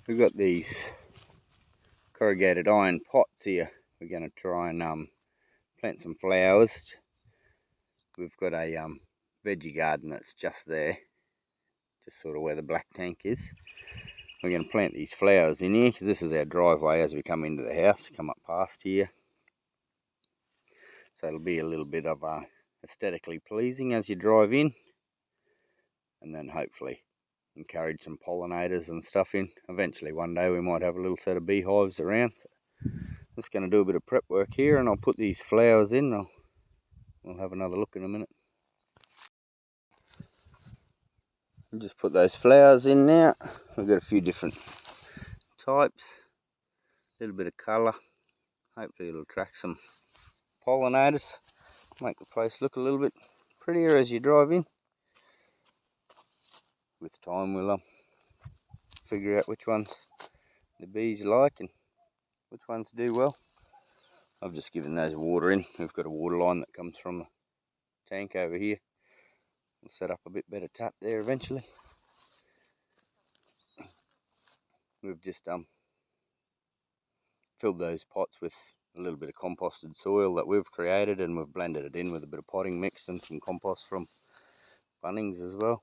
We've got these corrugated iron pots here. We're going to try and plant some flowers. We've got a veggie garden that's just there, just sort of where the black tank is. We're going to plant these flowers in here because this is our driveway as we come into the house, come up past here. So it'll be a little bit of aesthetically pleasing as you drive in, and then hopefully encourage some pollinators and stuff in. Eventually one day we might have a little set of beehives around. So just going to do a bit of prep work here, and I'll put these flowers in. We'll have another look in a minute. I'll just put those flowers in now. We've got a few different types, a little bit of colour. Hopefully it'll attract some pollinators, make the place look a little bit prettier as you drive in. With time we'll figure out which ones the bees like and which ones do well. I've just given those water in. We've got a water line that comes from the tank over here. We'll set up a bit better tap there eventually. We've just filled those pots with a little bit of composted soil that we've created, and we've blended it in with a bit of potting mixed and some compost from Bunnings as well.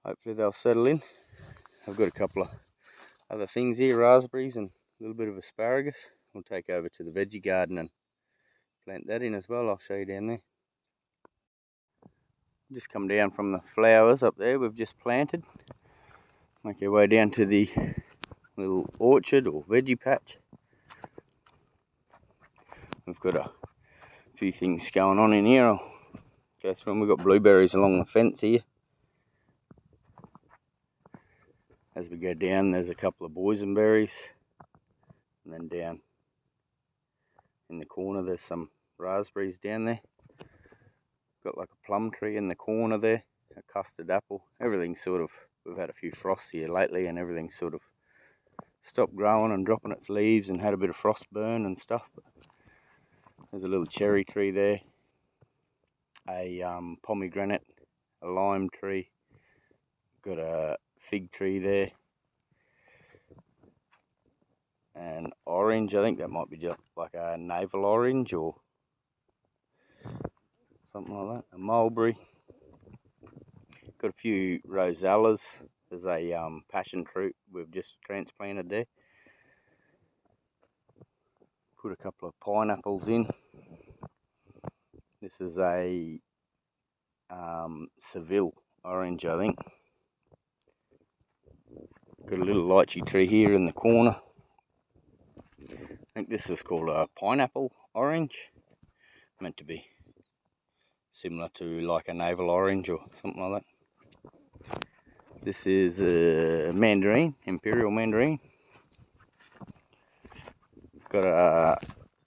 Hopefully they'll settle in. I've got a couple of other things here, raspberries and a little bit of asparagus. We'll take over to the veggie garden and plant that in as well. I'll show you down there. Just come down from the flowers up there we've just planted. Make our way down to the little orchard or veggie patch. We've got a few things going on in here. I'll go through them. We've got blueberries along the fence here. As we go down, there's a couple of boysenberries, and then down in the corner there's some raspberries down there. Got like a plum tree in the corner there, a custard apple. Everything's sort of, we've had a few frosts here lately and everything's sort of stopped growing and dropping its leaves and had a bit of frost burn and stuff. But there's a little cherry tree there, a pomegranate, a lime tree, got a fig tree there, and orange. I think that might be just like a navel orange or something like that. A mulberry. Got a few rosellas. There's a passion fruit we've just transplanted there. Put a couple of pineapples in. This is a Seville orange, I think. Got a little lychee tree here in the corner. I think this is called a pineapple orange. Meant to be similar to like a navel orange or something like that. This is a mandarin, imperial mandarin. Got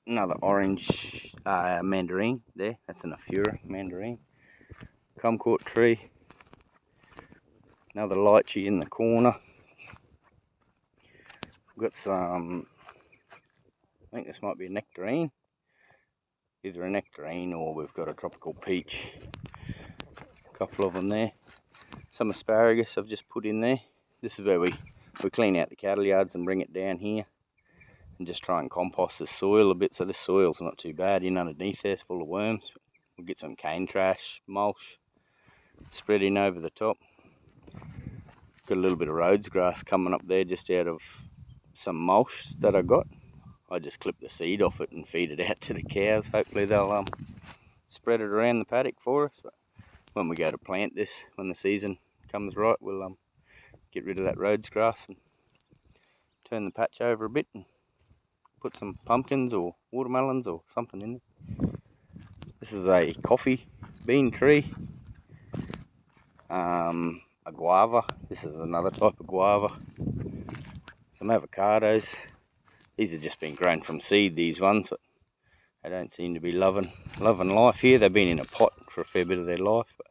another orange mandarin there. That's an Afura mandarin. Kumquat tree. Another lychee in the corner. Got some, I think this might be a nectarine. Either a nectarine or we've got a tropical peach. A couple of them there. Some asparagus I've just put in there. This is where we clean out the cattle yards and bring it down here and just try and compost the soil a bit. So this soil's not too bad in underneath there. It's full of worms. We'll get some cane trash, mulch, spread in over the top. Got a little bit of Rhodes grass coming up there just out of some mulch that I got. I just clip the seed off it and feed it out to the cows. Hopefully they'll spread it around the paddock for us. But when we go to plant this, when the season comes right, we'll get rid of that Rhodes grass and turn the patch over a bit and put some pumpkins or watermelons or something in there. This is a coffee bean tree. A guava. This is another type of guava. Some avocados. These have just been grown from seed, these ones, but they don't seem to be loving life here. They've been in a pot for a fair bit of their life, but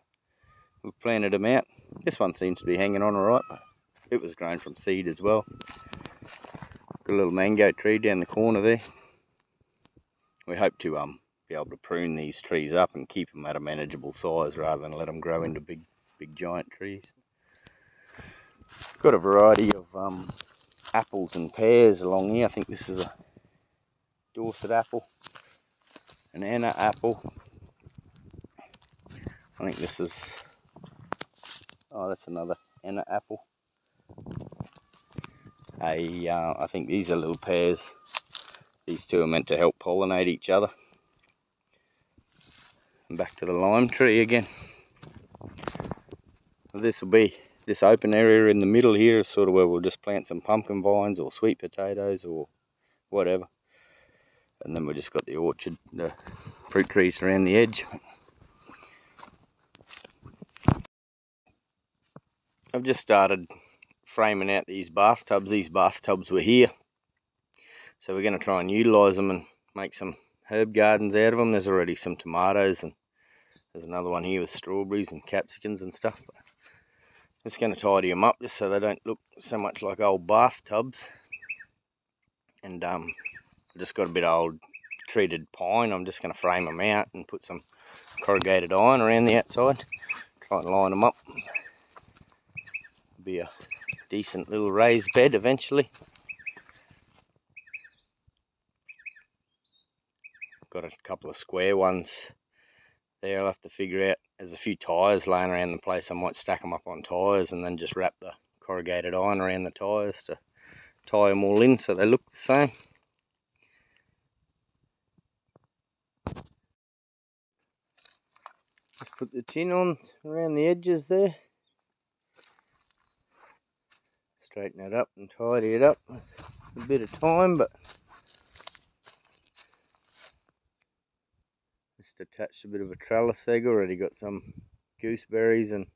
we've planted them out. This one seems to be hanging on alright, but it was grown from seed as well. Got a little mango tree down the corner there. We hope to be able to prune these trees up and keep them at a manageable size rather than let them grow into big giant trees. Got a variety of apples and pears along here. I think this is a Dorset apple, an Anna apple. I think this is, oh, that's another Anna apple. I think these are little pears. These two are meant to help pollinate each other. And back to the lime tree again. This will be, this open area in the middle here is sort of where we'll just plant some pumpkin vines or sweet potatoes or whatever. And then we've just got the orchard, the fruit trees around the edge. I've just started framing out these bathtubs. These bathtubs were here, so we're going to try and utilise them and make some herb gardens out of them. There's already some tomatoes, and there's another one here with strawberries and capsicums and stuff. But I'm just going to tidy them up just so they don't look so much like old bathtubs. And I've just got a bit of old treated pine. I'm just going to frame them out and put some corrugated iron around the outside. Try and line them up. Be a decent little raised bed eventually. Got a couple of square ones there. I'll have to figure out. There's a few tyres laying around the place. I might stack them up on tyres and then just wrap the corrugated iron around the tyres to tie them all in so they look the same. Just put the tin on around the edges there. Straighten it up and tidy it up with a bit of time, but just attached a bit of a trellis egg. Already got some gooseberries and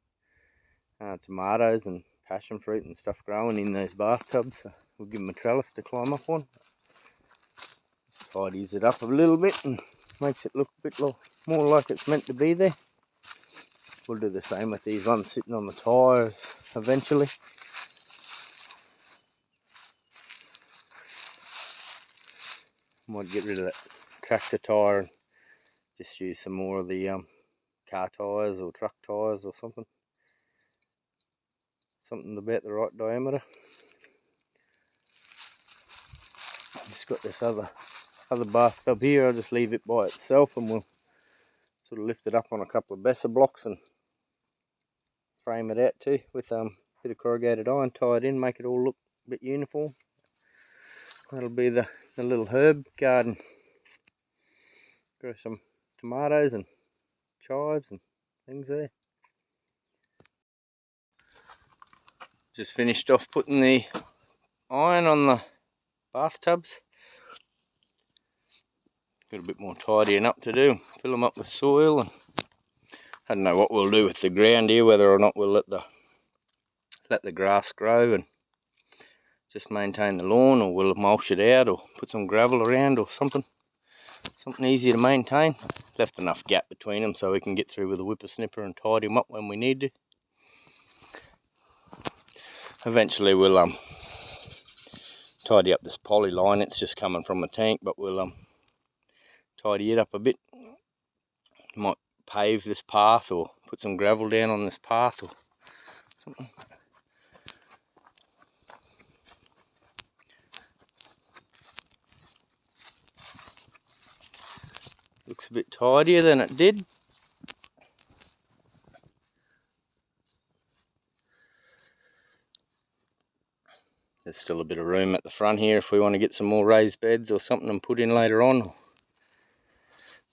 tomatoes and passion fruit and stuff growing in those bathtubs, so we'll give them a trellis to climb up on. Just tidies it up a little bit and makes it look a bit more like it's meant to be there. We'll do the same with these ones sitting on the tyres eventually. Might get rid of that tractor tyre and just use some more of the car tyres or truck tyres or something. Something about the right diameter. Just got this other bathtub here. I'll just leave it by itself and we'll sort of lift it up on a couple of Besser blocks and frame it out too with a bit of corrugated iron, tie it in, make it all look a bit uniform. That'll be the little herb garden. Grow some tomatoes and chives and things there. Just finished off putting the iron on the bathtubs. Got a bit more tidying up to do. Fill them up with soil, and I don't know what we'll do with the ground here, whether or not we'll let the grass grow and just maintain the lawn, or we'll mulch it out or put some gravel around or something easy to maintain. Left enough gap between them so we can get through with a whippersnipper and tidy them up when we need to. Eventually we'll tidy up this poly line. It's just coming from the tank, but we'll tidy it up a bit. Might pave this path or put some gravel down on this path or something. Looks a bit tidier than it did. There's still a bit of room at the front here if we want to get some more raised beds or something and put in later on.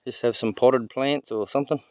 Just have some potted plants or something.